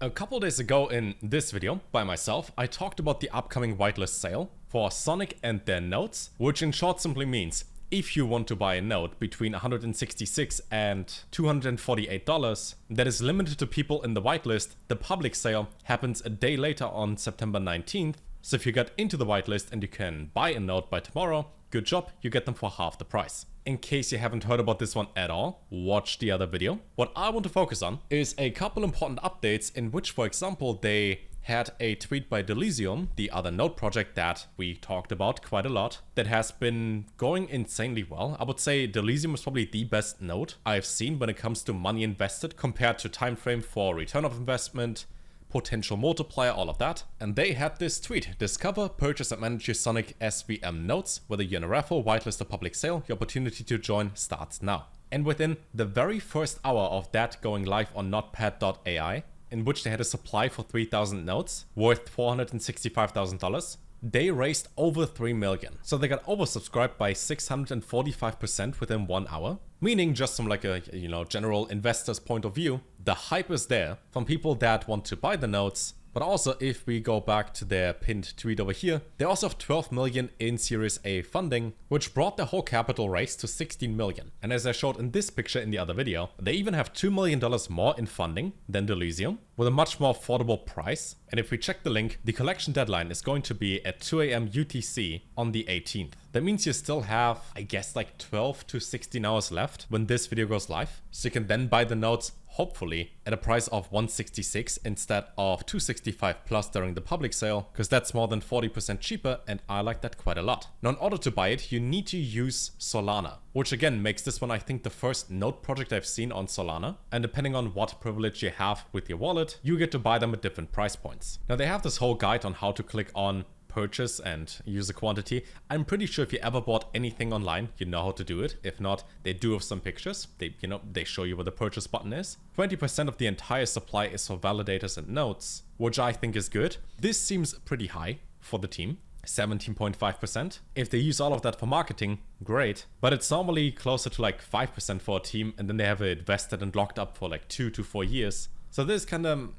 A couple days ago in this video by myself, I talked about the upcoming whitelist sale for Sonic and their nodes, which in short simply means if you want to buy a node between $166 and $248 that is limited to people in the whitelist, the public sale happens a day later on September 19th. So if you get into the whitelist and you can buy a node by tomorrow, good job, you get them for half the price. In case you haven't heard about this one at all, watch the other video. What I want to focus on is a couple important updates in which, for example, they had a tweet by Delysium, the other node project that we talked about quite a lot, that has been going insanely well. I would say Delysium is probably the best node I've seen when it comes to money invested compared to time frame for return of investment, potential multiplier, all of that. And they had this tweet: discover, purchase and manage your Sonic SVM nodes. Whether you're in a raffle, whitelist or public sale, your opportunity to join starts now. And within the very first hour of that going live on notepad.ai, in which they had a supply for 3,000 nodes worth $465,000, they raised over 3 million. So they got oversubscribed by 645% within 1 hour. Meaning, just from like a general investor's point of view, the hype is there from people that want to buy the nodes. But also, if we go back to their pinned tweet over here, they also have 12 million in Series A funding, which brought their whole capital raise to 16 million. And as I showed in this picture in the other video, they even have $2 million more in funding than Delysium, with a much more affordable price. And if we check the link, the collection deadline is going to be at 2 AM UTC on the 18th. That means you still have, I guess, like 12 to 16 hours left when this video goes live. So you can then buy the nodes, hopefully at a price of 166 instead of 265 plus during the public sale, because that's more than 40% cheaper, and I like that quite a lot. Now, in order to buy it, you need to use Solana, which again makes this one, I think, the first node project I've seen on Solana. And depending on what privilege you have with your wallet, you get to buy them at different price points. Now, they have this whole guide on how to click on purchase and use a quantity. I'm pretty sure if you ever bought anything online, you know how to do it. If not, they do have some pictures. They show you where the purchase button is. 20% of the entire supply is for validators and nodes, which I think is good. This seems pretty high for the team. 17.5%. If they use all of that for marketing, great. But it's normally closer to like 5% for a team, and then they have it vested and locked up for like 2 to 4 years. So this kind of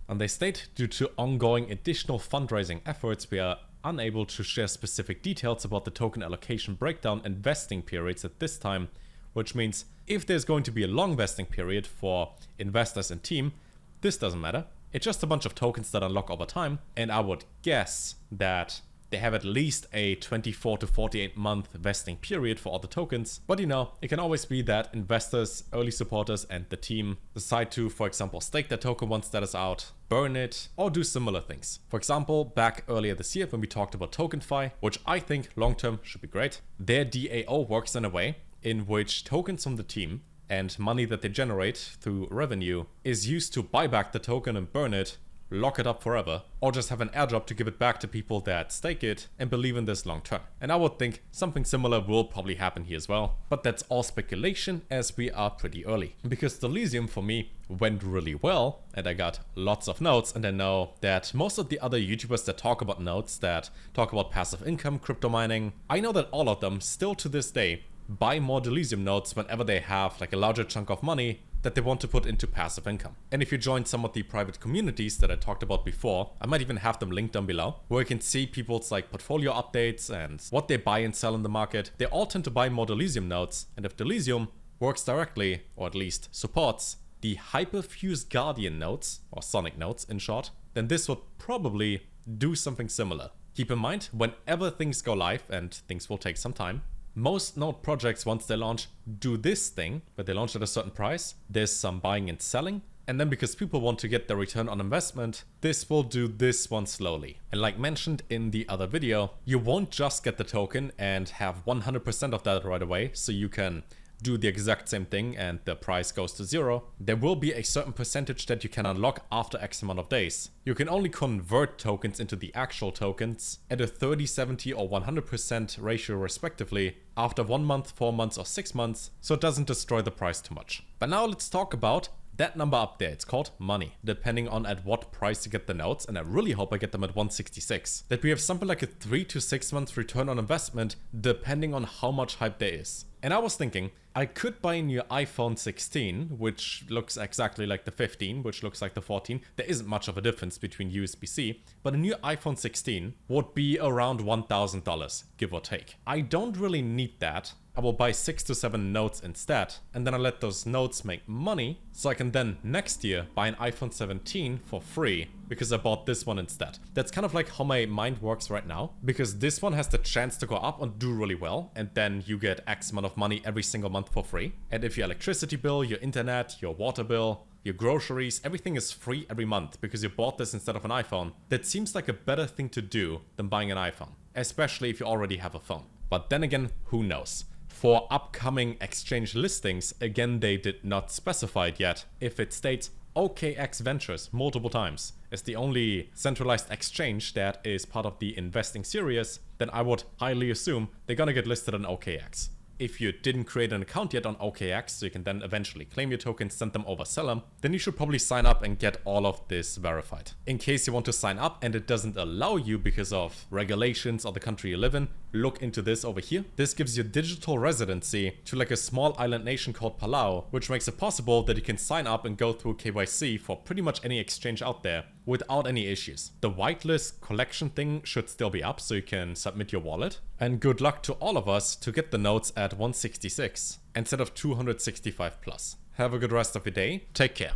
And they state, due to ongoing additional fundraising efforts, we are unable to share specific details about the token allocation breakdown and vesting periods at this time, which means if there's going to be a long vesting period for investors and team, this doesn't matter. It's just a bunch of tokens that unlock over time, and I would guess that they have at least a 24 to 48 month vesting period for all the tokens. But it can always be that investors, early supporters, and the team decide to, for example, stake their token once that is out, burn it, or do similar things. For example, back earlier this year when we talked about TokenFi, which I think long term should be great, their DAO works in a way in which tokens from the team and money that they generate through revenue is used to buy back the token and burn it, lock it up forever, or just have an airdrop to give it back to people that stake it and believe in this long term. And I would think something similar will probably happen here as well, but that's all speculation as we are pretty early. Because Delysium for me went really well, and I got lots of nodes, and I know that most of the other YouTubers that talk about nodes, that talk about passive income, crypto mining, I know that all of them still to this day buy more Delysium nodes whenever they have like a larger chunk of money that they want to put into passive income. And if you join some of the private communities that I talked about before, I might even have them linked down below, where you can see people's like portfolio updates and what they buy and sell in the market. They all tend to buy more Delysium nodes, and if Delysium works directly, or at least supports, the Hyperfuse Guardian nodes, or Sonic nodes in short, then this would probably do something similar. Keep in mind, whenever things go live, and things will take some time, most node projects, once they launch, do this thing, but they launch at a certain price. There's some buying and selling. And then because people want to get their return on investment, this will do this one slowly. And like mentioned in the other video, you won't just get the token and have 100% of that right away, so you can do the exact same thing and the price goes to zero. There will be a certain percentage that you can unlock after X amount of days. You can only convert tokens into the actual tokens at a 30, 70 or 100% ratio respectively after 1 month, 4 months or 6 months, so it doesn't destroy the price too much. But now let's talk about that number up there. It's called money, depending on at what price you get the nodes, and I really hope I get them at 166. That we have something like a 3 to 6 months return on investment, depending on how much hype there is. And I was thinking, I could buy a new iPhone 16, which looks exactly like the 15, which looks like the 14. There isn't much of a difference between USB-C, but a new iPhone 16 would be around $1,000, give or take. I don't really need that. I will buy 6 to 7 notes instead, and then I let those notes make money, so I can then next year buy an iPhone 17 for free, because I bought this one instead. That's kind of like how my mind works right now, because this one has the chance to go up and do really well, and then you get X amount of money every single month for free. And if your electricity bill, your internet, your water bill, your groceries, everything is free every month because you bought this instead of an iPhone, that seems like a better thing to do than buying an iPhone, especially if you already have a phone. But then again, who knows? For upcoming exchange listings, again, they did not specify it yet. If it states OKX Ventures multiple times as the only centralized exchange that is part of the investing series, then I would highly assume they're gonna get listed on OKX. If you didn't create an account yet on OKX, so you can then eventually claim your tokens, send them over, sell them, then you should probably sign up and get all of this verified. In case you want to sign up and it doesn't allow you because of regulations or the country you live in, look into this over here. This gives you digital residency to like a small island nation called Palau, which makes it possible that you can sign up and go through KYC for pretty much any exchange out there without any issues. The whitelist collection thing should still be up, so you can submit your wallet. And good luck to all of us to get the notes at 166 instead of 265 plus. Have a good rest of your day. Take care.